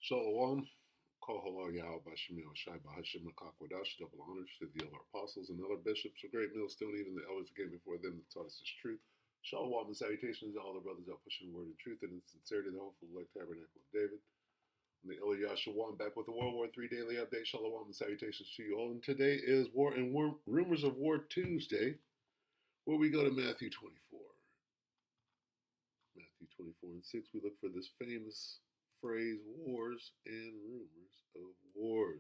Shalom. Kohala Yahweh Bashimil Shai Bahashim Makakwadash, double honors to the elder apostles and elder bishops of great millstone, even the elders that came before them that taught us this truth. Shalom and salutations to all the brothers out pushing the word and truth and in sincerity, the hopeful elect tabernacle of David. I'm the elder Yahshua, back with the WW3 Daily Update. Shalom and salutations to you all. And today is War and Rumors of War Tuesday, where we go to Matthew 24. Matthew 24 and 6, we look for this famous phrase, wars and rumors of wars.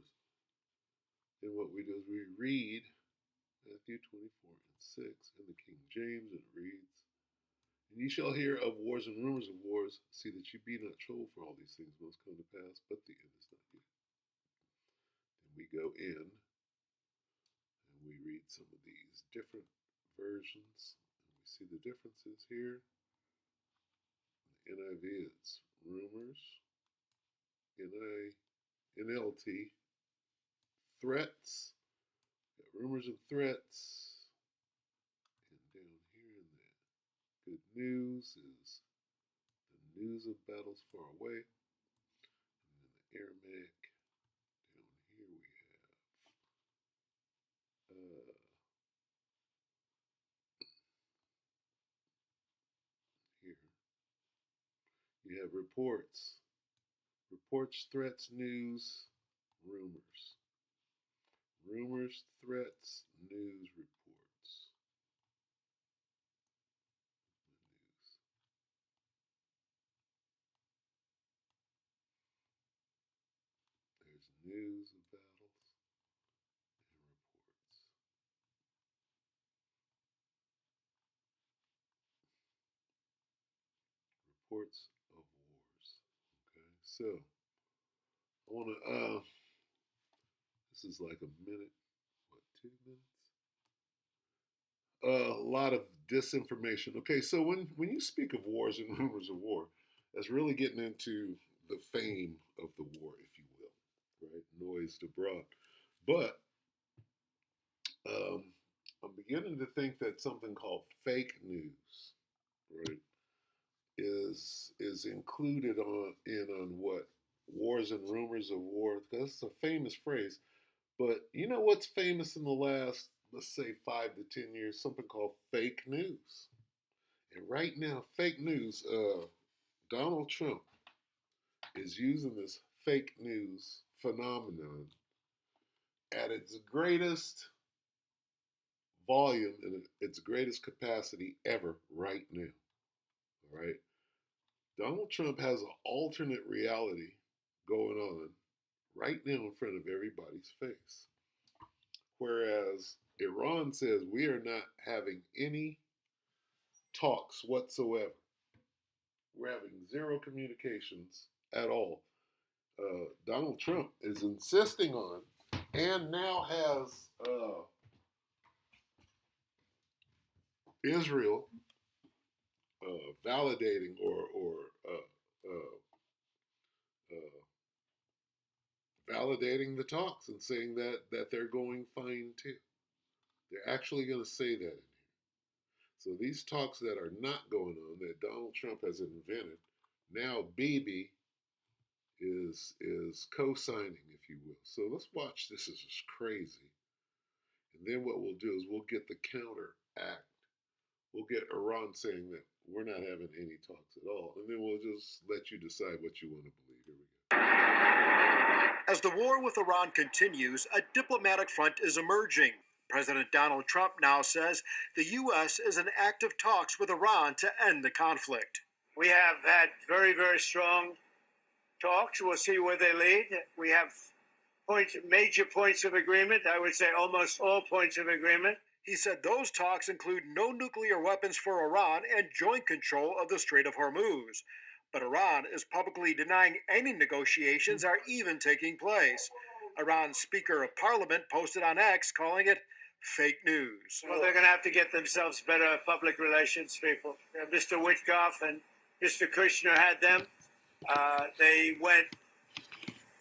And what we do is we read Matthew 24 and 6 in the King James, and it reads, "And ye shall hear of wars and rumors of wars. See that ye be not troubled, for all these things must come to pass, but the end is not yet." And we go in and we read some of these different versions, and we see the differences here. NIV is rumors. NLT, threats. Got rumors and threats. And down here in the good news is the news of battles far away. And then the Aramaic, down here we have here. You have reports. Reports, threats, news, rumors. Rumors, threats, news, reports. News. There's news of battles and reports. Reports of wars. Okay, so I want to, this is like a minute, 2 minutes? A lot of disinformation. Okay, so when you speak of wars and rumors of war, that's really getting into the fame of the war, if you will, right? Noised abroad. But I'm beginning to think that something called fake news, right, is included on what wars and rumors of war, because it's a famous phrase. But you know what's famous in the last, let's say, 5 to 10 years? Something called fake news. And right now, fake news, Donald Trump is using this fake news phenomenon at its greatest volume and its greatest capacity ever right now. All right. Donald Trump has an alternate reality going on right now in front of everybody's face. Whereas Iran says we are not having any talks whatsoever. We're having zero communications at all. Donald Trump is insisting on, and now has Israel validating or validating the talks and saying that they're going fine too. They're actually going to say that in here. So these talks that are not going on, that Donald Trump has invented, now Bibi is co-signing, if you will. So let's watch this. This is crazy. And then what we'll do is we'll get the counteract. We'll get Iran saying that we're not having any talks at all. And then we'll just let you decide what you want to believe. Here we go. As the war with Iran continues, a diplomatic front is emerging. President Donald Trump now says the U.S. is in active talks with Iran to end the conflict. We have had very, very strong talks. We'll see where they lead. We have major points of agreement. I would say almost all points of agreement. He said those talks include no nuclear weapons for Iran and joint control of the Strait of Hormuz. But Iran is publicly denying any negotiations are even taking place. Iran's Speaker of Parliament posted on X calling it fake news. Well, they're going to have to get themselves better public relations people. Mr. Witkoff and Mr. Kushner had them. They went,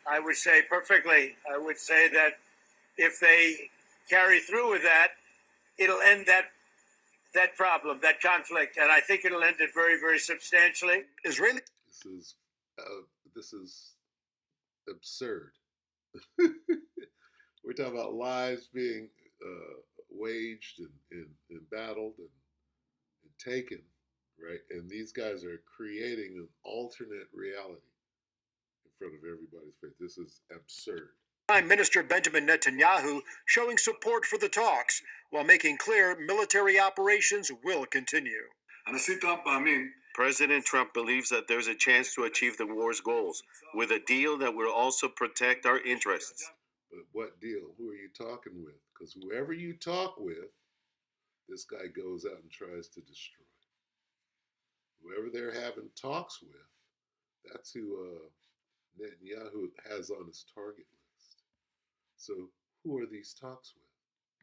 I would say, perfectly. I would say that if they carry through with that, it'll end that problem, that conflict, and I think it'll end it very, very substantially. Israeli. This is absurd. We're talking about lives being waged and battled and taken, right? And these guys are creating an alternate reality in front of everybody's face. This is absurd. Prime Minister Benjamin Netanyahu showing support for the talks while making clear military operations will continue. President Trump believes that there's a chance to achieve the war's goals with a deal that will also protect our interests. But what deal? Who are you talking with? Because whoever you talk with, this guy goes out and tries to destroy. Whoever they're having talks with, that's who Netanyahu has on his target list. So who are these talks with?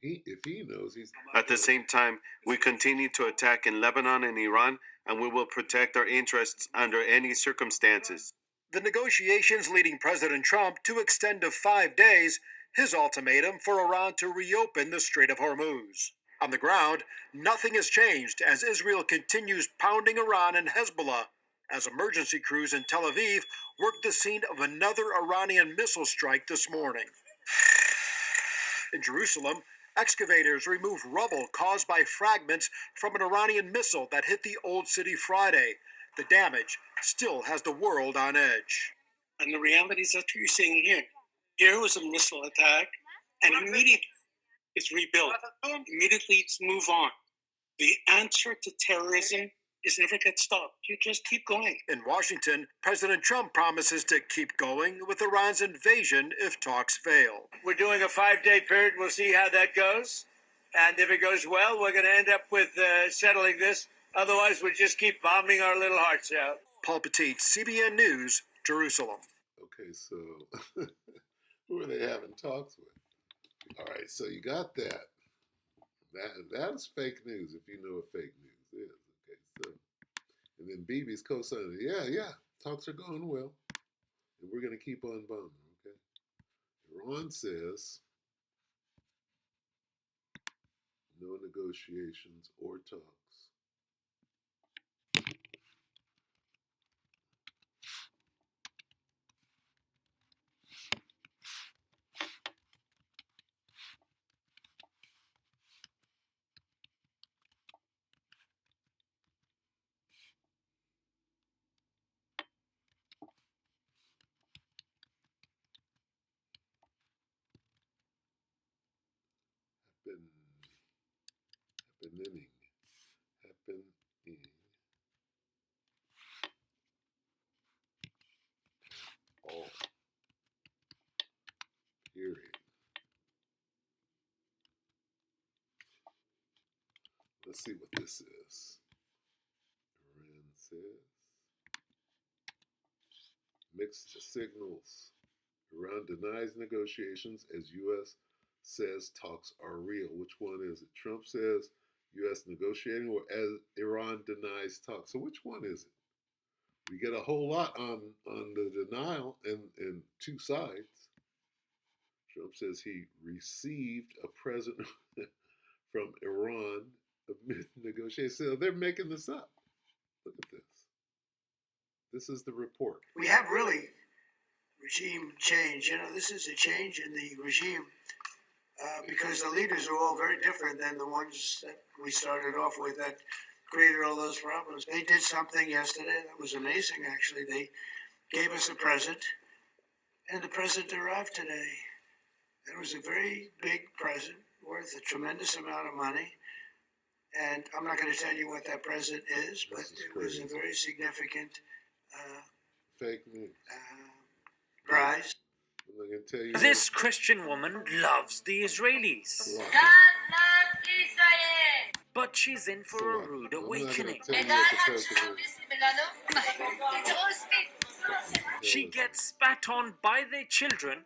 If he knows, he's... At the same time, we continue to attack in Lebanon and Iran, and we will protect our interests under any circumstances. The negotiations leading President Trump to extend to 5 days his ultimatum for Iran to reopen the Strait of Hormuz. On the ground, nothing has changed as Israel continues pounding Iran and Hezbollah as emergency crews in Tel Aviv work the scene of another Iranian missile strike this morning. In Jerusalem, excavators remove rubble caused by fragments from an Iranian missile that hit the Old City Friday. The damage still has the world on edge. And the reality is that's what you're seeing here. Here was a missile attack, and immediately it's rebuilt. Immediately it's move on. The answer to terrorism is never get stopped. You just keep going. In Washington, President Trump promises to keep going with Iran's invasion if talks fail. We're doing a 5-day period. We'll see how that goes. And if it goes well, we're going to end up with settling this. Otherwise, we'll just keep bombing our little hearts out. Paul Petit, CBN News, Jerusalem. Okay, so who are they having talks with? All right, so you got that. That is fake news if you know what fake news is. Okay, so and then Bibi's co-signing, yeah, talks are going well, and we're going to keep on bombing. Okay, Iran says no negotiations or talks. Happening. All. Period. Let's see what this is. Iran says mixed signals. Iran denies negotiations as U.S. says talks are real. Which one is it? Trump says U.S. negotiating, or as Iran denies talks. So which one is it? We get a whole lot on the denial and two sides. Trump says he received a present from Iran amid negotiations. So they're making this up. Look at this. This is the report. We have really regime change. This is a change in the regime because the leaders are all very different than the ones that we started off with that created all those problems. They did something yesterday that was amazing, actually. They gave us a present, and the present arrived today. It was a very big present worth a tremendous amount of money. And I'm not going to tell you what that present is, but it was a very significant fake news prize. I'm going to tell you this Christian woman loves the Israelis. But she's in for a rude awakening. She gets spat on by their children.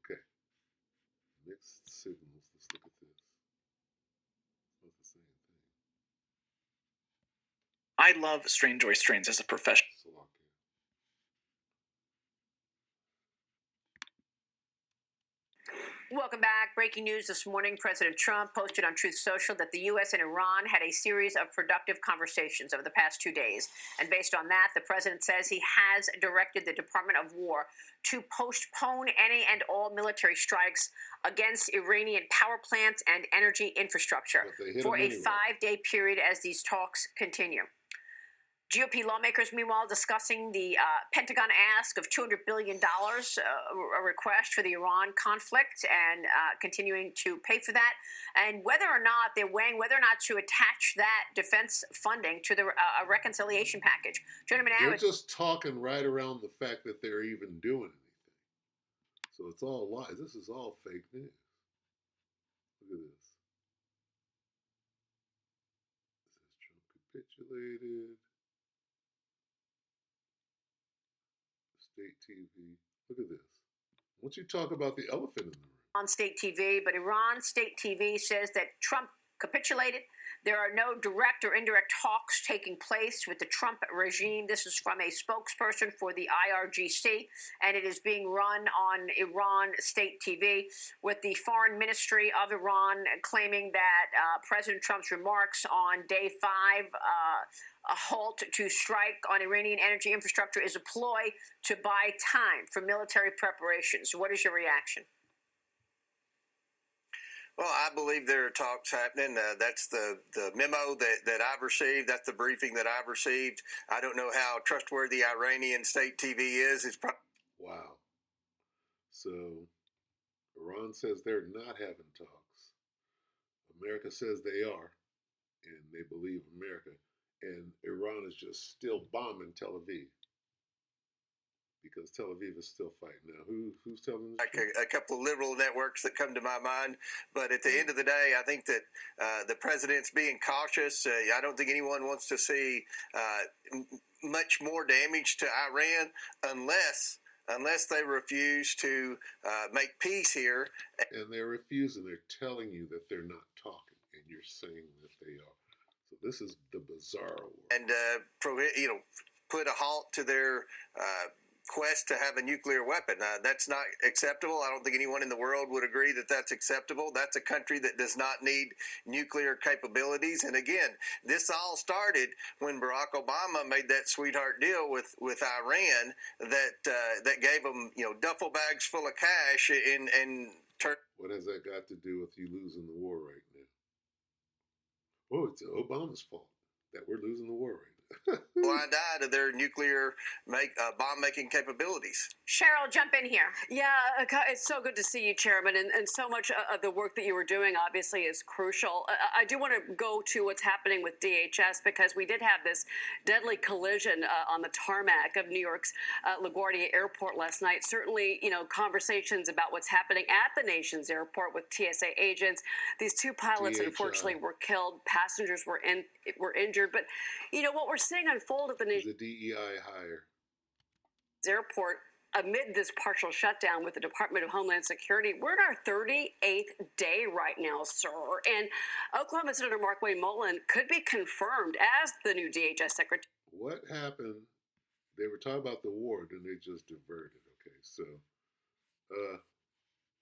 Okay. Mixed signals. Let's look at this. It's not the same thing. I love Strange Joy Strains as a profession. Welcome back. Breaking news this morning. President Trump posted on Truth Social that the U.S. and Iran had a series of productive conversations over the past 2 days. And based on that, the president says he has directed the Department of War to postpone any and all military strikes against Iranian power plants and energy infrastructure for a 5-day period as these talks continue. GOP lawmakers, meanwhile, discussing the Pentagon ask of $200 billion, a request for the Iran conflict, and continuing to pay for that, and whether or not they're weighing whether or not to attach that defense funding to the reconciliation package. Gentlemen, they're just talking right around the fact that they're even doing anything. So it's all lies. This is all fake news. Look at this. It says Trump capitulated. State TV. Look at this. Why don't you talk about the elephant in the room? On state TV, but Iran state TV says that Trump capitulated. There are no direct or indirect talks taking place with the Trump regime. This is from a spokesperson for the IRGC, and it is being run on Iran state TV, with the foreign ministry of Iran claiming that President Trump's remarks on day 5, a halt to strike on Iranian energy infrastructure, is a ploy to buy time for military preparations. What is your reaction? Well, I believe there are talks happening. That's the memo that I've received. That's the briefing that I've received. I don't know how trustworthy Iranian state TV is. Wow. So Iran says they're not having talks. America says they are, and they believe America. And Iran is just still bombing Tel Aviv, because Tel Aviv is still fighting. Now, who's telling this? Like a couple of liberal networks that come to my mind. But at the end of the day, I think that the president's being cautious. I don't think anyone wants to see much more damage to Iran unless they refuse to make peace here. And they're refusing. They're telling you that they're not talking, and you're saying that they are. So this is the bizarre world. And put a halt to their quest to have a nuclear weapon. That's not acceptable. I don't think anyone in the world would agree that that's acceptable. That's a country that does not need nuclear capabilities. And again, this all started when Barack Obama made that sweetheart deal with Iran that gave them duffel bags full of cash and What has that got to do with you losing the war right now? Oh, it's Obama's fault that we're losing the war right now. blind eye to their nuclear bomb-making capabilities. Cheryl, jump in here. Yeah, it's so good to see you, Chairman, and so much of the work that you were doing obviously is crucial. I do want to go to what's happening with DHS, because we did have this deadly collision on the tarmac of New York's LaGuardia Airport last night. Certainly, conversations about what's happening at the nation's airport with TSA agents. These 2 pilots, unfortunately, were killed. Passengers were injured. But, what we're seeing unfold at the nation's DEI hire airport amid this partial shutdown with the Department of Homeland Security. We're in our 38th day right now, sir. And Oklahoma Senator Markwayne Mullin could be confirmed as the new DHS secretary. What happened? They were talking about the war, then they just diverted. Okay, so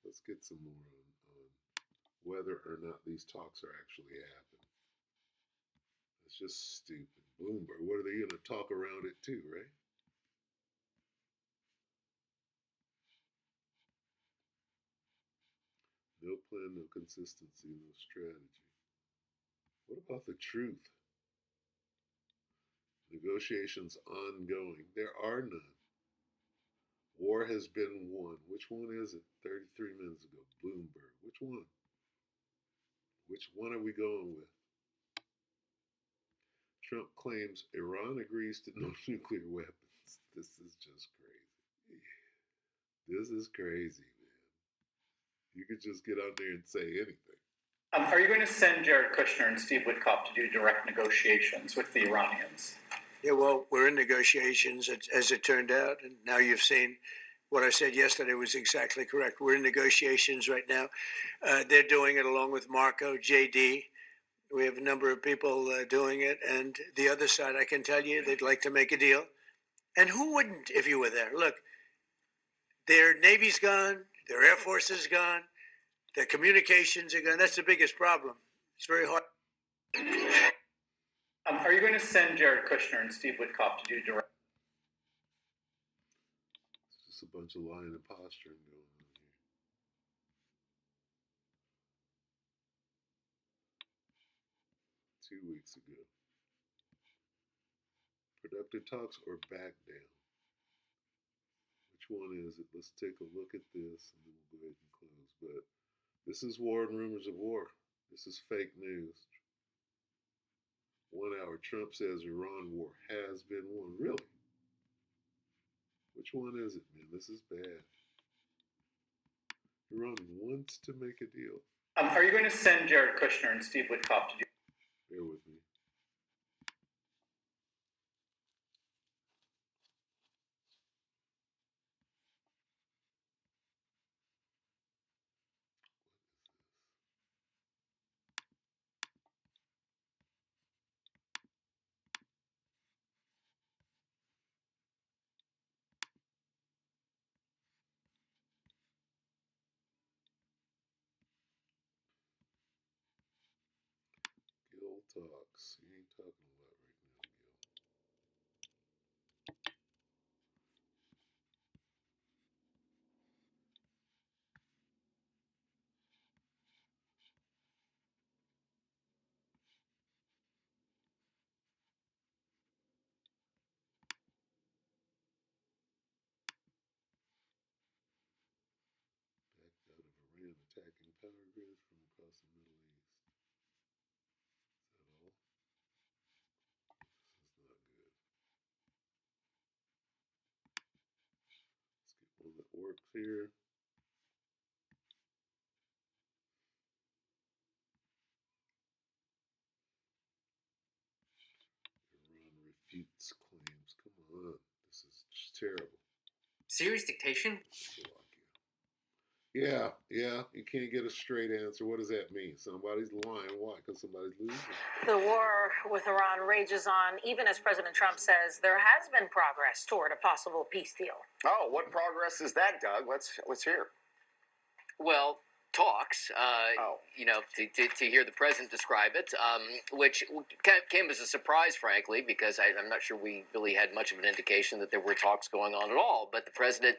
let's get some more on whether or not these talks are actually happening. It's just stupid. Bloomberg, what are they going to talk around it too, right? No plan, no consistency, no strategy. What about the truth? Negotiations ongoing. There are none. War has been won. Which one is it? 33 minutes ago. Bloomberg. Which one? Which one are we going with? Trump claims Iran agrees to no nuclear weapons. This is just crazy. This is crazy, man. You could just get out there and say anything. Are you going to send Jared Kushner and Steve Witkoff to do direct negotiations with the Iranians? Yeah, well, we're in negotiations, as it turned out, and now you've seen what I said yesterday was exactly correct. We're in negotiations right now. They're doing it along with Marco, JD. We have a number of people doing it, and the other side, I can tell you, they'd like to make a deal. And who wouldn't if you were there? Look, their Navy's gone, their Air Force is gone, The communications, again, that's the biggest problem. It's very hard. Are you going to send Jared Kushner and Steve Witkoff to do direct? It's just a bunch of lying and posturing going on here. 2 weeks ago. Productive talks or back down? Which one is it? Let's take a look at this and then we'll go ahead and close. But this is war and rumors of war. This is fake news. 1 hour, Trump says Iran war has been won. Really? Which one is it, man? This is bad. Iran wants to make a deal. Are you going to send Jared Kushner and Steve Witkoff to do? Bear with me. Gil talks. He ain't talking a lot right now, Gil. Backed out of Iran attacking power grids from across the Middle East. Is that all? This is not good. Let's get one that works here. Iran refutes claims. Come on. This is just terrible. Serious dictation? Yeah. You can't get a straight answer. What does that mean? Somebody's lying. Why? Because somebody's losing. The war with Iran rages on, even as President Trump says there has been progress toward a possible peace deal. Oh, what progress is that, Doug? Let's hear. Well, talks, to hear the president describe it, which came as a surprise, frankly, because I'm not sure we really had much of an indication that there were talks going on at all. But the president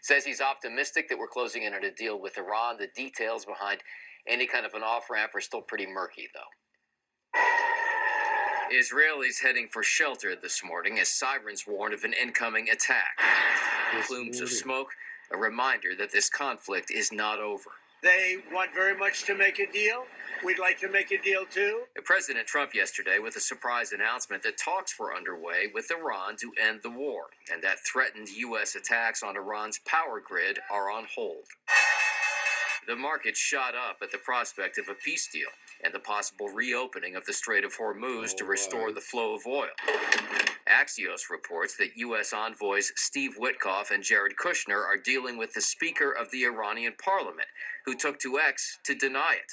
says he's optimistic that we're closing in on a deal with Iran. The details behind any kind of an off-ramp are still pretty murky, though. Israelis heading for shelter this morning as sirens warn of an incoming attack. Plumes of smoke, a reminder that this conflict is not over. They want very much to make a deal. We'd like to make a deal too. President Trump yesterday with a surprise announcement that talks were underway with Iran to end the war, and that threatened U.S. attacks on Iran's power grid are on hold. The market shot up at the prospect of a peace deal and the possible reopening of the Strait of Hormuz to restore the flow of oil. Axios reports that U.S. envoys Steve Witkoff and Jared Kushner are dealing with the Speaker of the Iranian parliament, who took to X to deny it.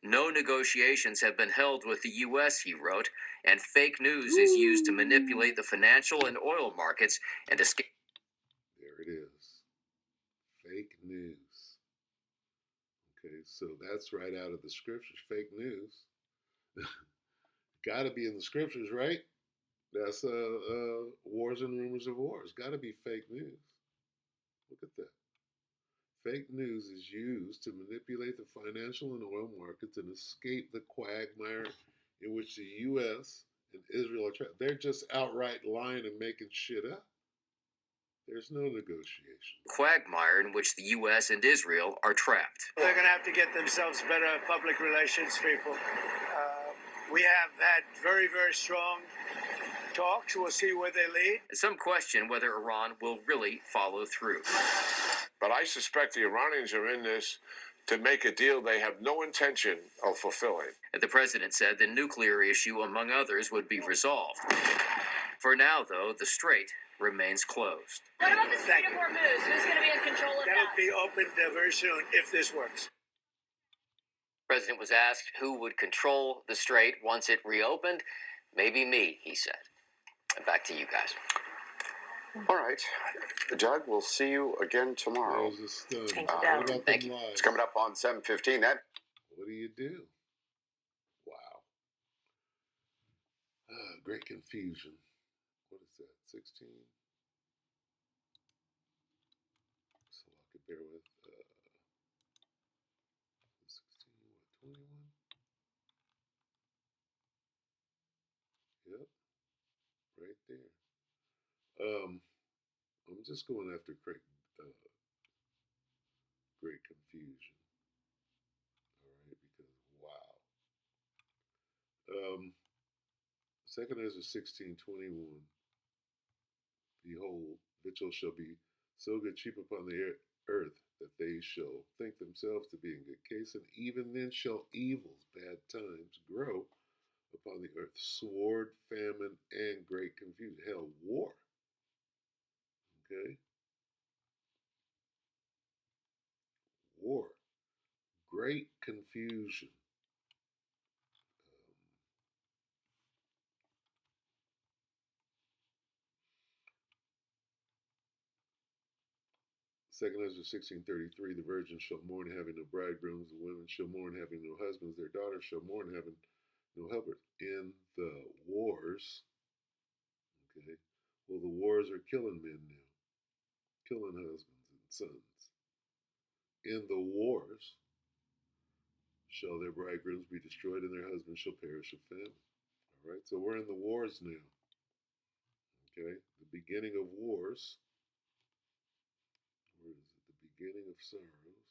No negotiations have been held with the U.S., he wrote, and fake news is used to manipulate the financial and oil markets and escape. There it is. Fake news. Okay, so that's right out of the scriptures. Fake news. Got to be in the scriptures, right? That's wars and rumors of wars. Got to be fake news. Look at that. Fake news is used to manipulate the financial and oil markets and escape the quagmire in which the U.S. and Israel are trapped. They're just outright lying and making shit up. There's no negotiation. Quagmire in which the U.S. and Israel are trapped. They're going to have to get themselves better public relations people. We have had very, very strong talks. We'll see where they lead. Some question whether Iran will really follow through. But I suspect the Iranians are in this to make a deal they have no intention of fulfilling. The president said the nuclear issue, among others, would be resolved. For now, though, the strait remains closed. What about the Strait of Hormuz? Who's going to be in control of that? That'll be opened very soon if this works. The president was asked who would control the strait once it reopened. Maybe me, he said. Back to you guys. All right. Doug, we'll see you again tomorrow. There's a stun. Thank you, What Doug. about Thank them you. lives? It's coming up on 7:15. What do you do? Wow. Great confusion. What is that? 16? So I could bear with 16, what, 21? Yep, right there. I'm just going after great confusion. All right, because wow. 2nd Ezra 16:21. Behold, victuals shall be so good cheap upon the earth that they shall think themselves to be in good case, and even then shall evils, bad times, grow upon the earth, sword, famine, and great confusion. Hell, war. Okay? War. Great confusion. 2nd Ezra 16:33, the virgins shall mourn having no bridegrooms, the women shall mourn having no husbands, their daughters shall mourn having no helpers. In the wars, okay, well, the wars are killing men now, killing husbands and sons. In the wars shall their bridegrooms be destroyed, and their husbands shall perish of famine. All right, so we're in the wars now. Okay, the beginning of wars. Where is it? The beginning of sorrows.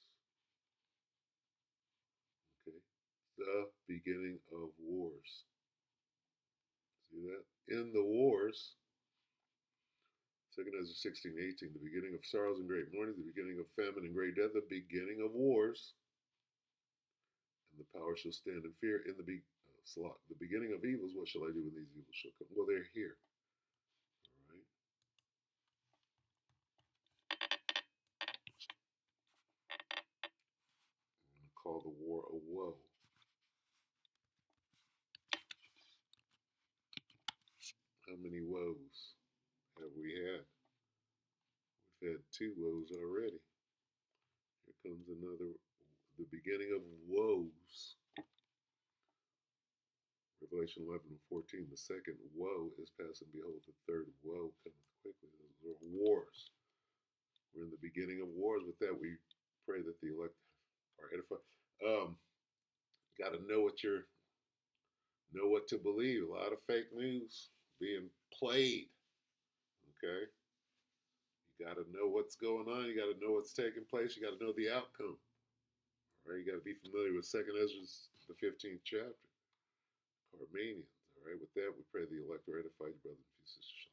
Okay, the beginning of wars. See that? In the wars, 2nd Ezra 16:18, the beginning of sorrows and great mourning, the beginning of famine and great death, the beginning of wars, and the power shall stand in fear. In the the beginning of evils, what shall I do when these evils shall come? Well, they're here. All right. I'm going to call the war a woe. How many woes have we had? We've had 2 woes already. Here comes another, the beginning of woes. Revelation 11:14, the second woe is past, and behold, the third woe cometh quickly. Those are wars. We're in the beginning of wars. With that, we pray that the elect are edified. Got to know what to believe. A lot of fake news being played. Okay, you got to know what's going on. You got to know what's taking place. You got to know the outcome. All right, you got to be familiar with 2nd Ezra, the 15th chapter. Armenians. All right, with that, we pray the elect are edified, brothers and sisters.